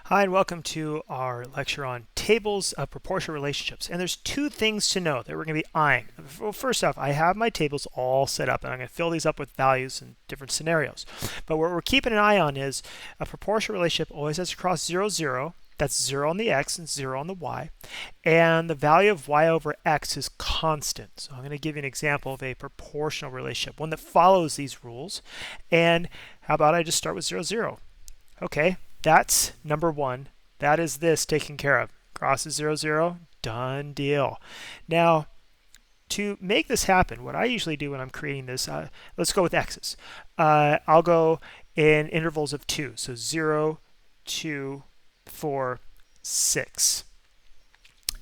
Hi, and welcome to our lecture on tables of proportional relationships. And there's two things to know that we're going to be eyeing. Well, first off, I have my tables all set up, and I'm going to fill these up with values in different scenarios. But what we're keeping an eye on is a proportional relationship always has to cross 0, 0. That's 0 on the x and 0 on the y. And the value of y over x is constant. So I'm going to give you an example of a proportional relationship, one that follows these rules. And how about I just start with 0, 0? Okay. That's number one. That is this taken care of. Crosses 0, 0, done deal. Now, to make this happen, what I usually do when I'm creating this, let's go with x's. I'll go in intervals of 2. So 0, 2, 4, 6.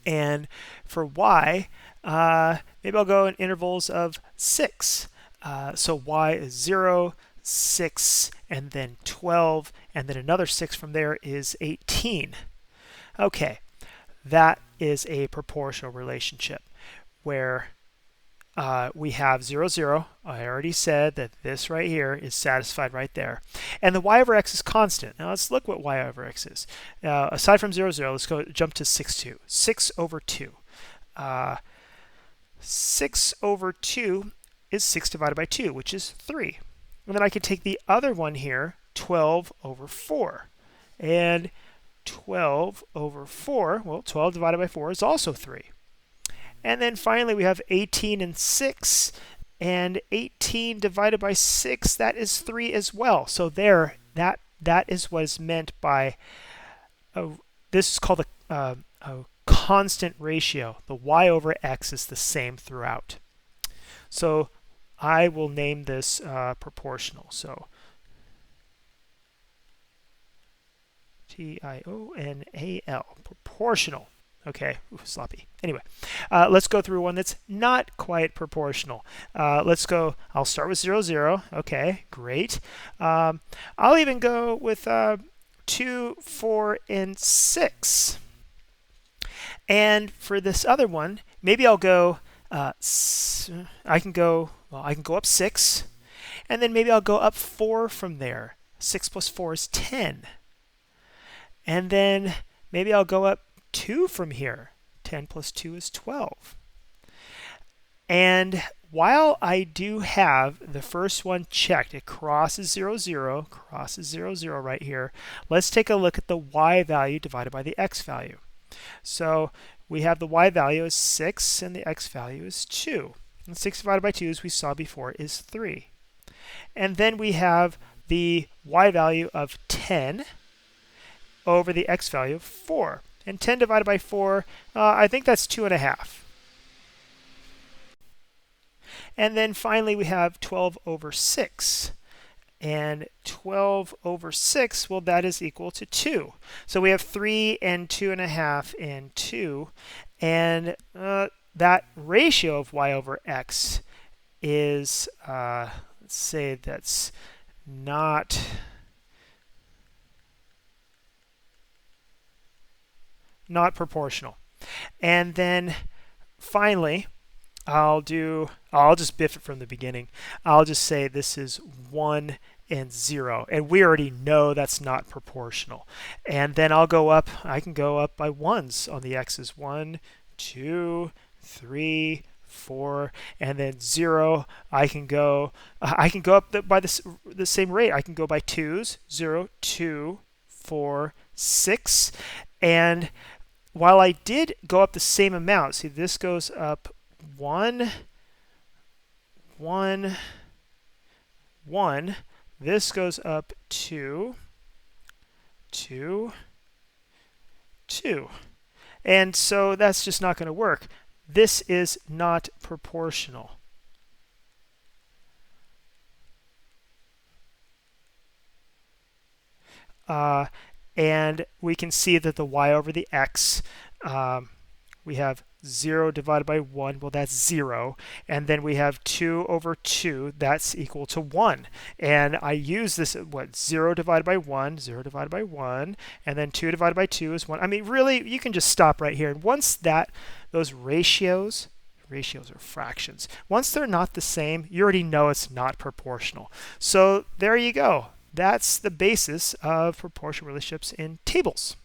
And for y, maybe I'll go in intervals of 6. So y is 0, 6, and then 12, and then another 6 from there is 18. Okay, that is a proportional relationship where we have 0, 0. I already said that this right here is satisfied right there. And the y over x is constant. Now let's look what y over x is. Aside from 0, 0, let's jump to 6, 2. 6 over 2. 6 over 2 is 6 divided by 2, which is 3. And then I could take the other one here, 12 over 4. And 12 over 4, well, 12 divided by 4 is also 3. And then finally we have 18 and 6. And 18 divided by 6, that is 3 as well. So there, that is what is meant by, this is called a constant ratio. The y over x is the same throughout. So I will name this proportional. So T-I-O-N-A-L, proportional. Okay, ooh, sloppy. Anyway, let's go through one that's not quite proportional. Let's go, I'll start with 0, 0. Okay, great. I'll even go with 2, 4, and 6. And for this other one, maybe I'll go, I can go up 6, and then maybe I'll go up 4 from there. 6 plus 4 is 10. And then maybe I'll go up 2 from here. 10 plus 2 is 12. And while I do have the first one checked, it crosses 0, 0, crosses 0, 0 right here, let's take a look at the y value divided by the x value. So we have the y value is 6 and the x value is 2. And 6 divided by 2, as we saw before, is 3. And then we have the y value of 10 over the x value of 4. And 10 divided by 4, I think that's 2.5. And then finally we have 12 over 6. And 12 over 6, well, that is equal to 2. So we have 3 and 2.5 and 2. And that ratio of y over x is, let's say that's not proportional. And then finally, I'll just biff it from the beginning. I'll just say this is 1 and 0. And we already know that's not proportional. And then I'll go up, I can go up by 1s on the x's. 1, 2, 3, 4, and then 0. I can go up by the same rate. I can go by 2s, 0, 2, 4, 6. And while I did go up the same amount, see, this goes up 1, 1, 1. This goes up 2, 2, 2. And so that's just not going to work. This is not proportional. And we can see that the y over the x, we have 0 divided by 1, well, that's 0. And then we have 2 over 2, that's equal to 1. And I use this, 0 divided by 1, 0 divided by 1, and then 2 divided by 2 is 1. I mean, really, you can just stop right here. And once those ratios are fractions. Once they're not the same, you already know it's not proportional. So there you go. that's the basis of proportional relationships in tables.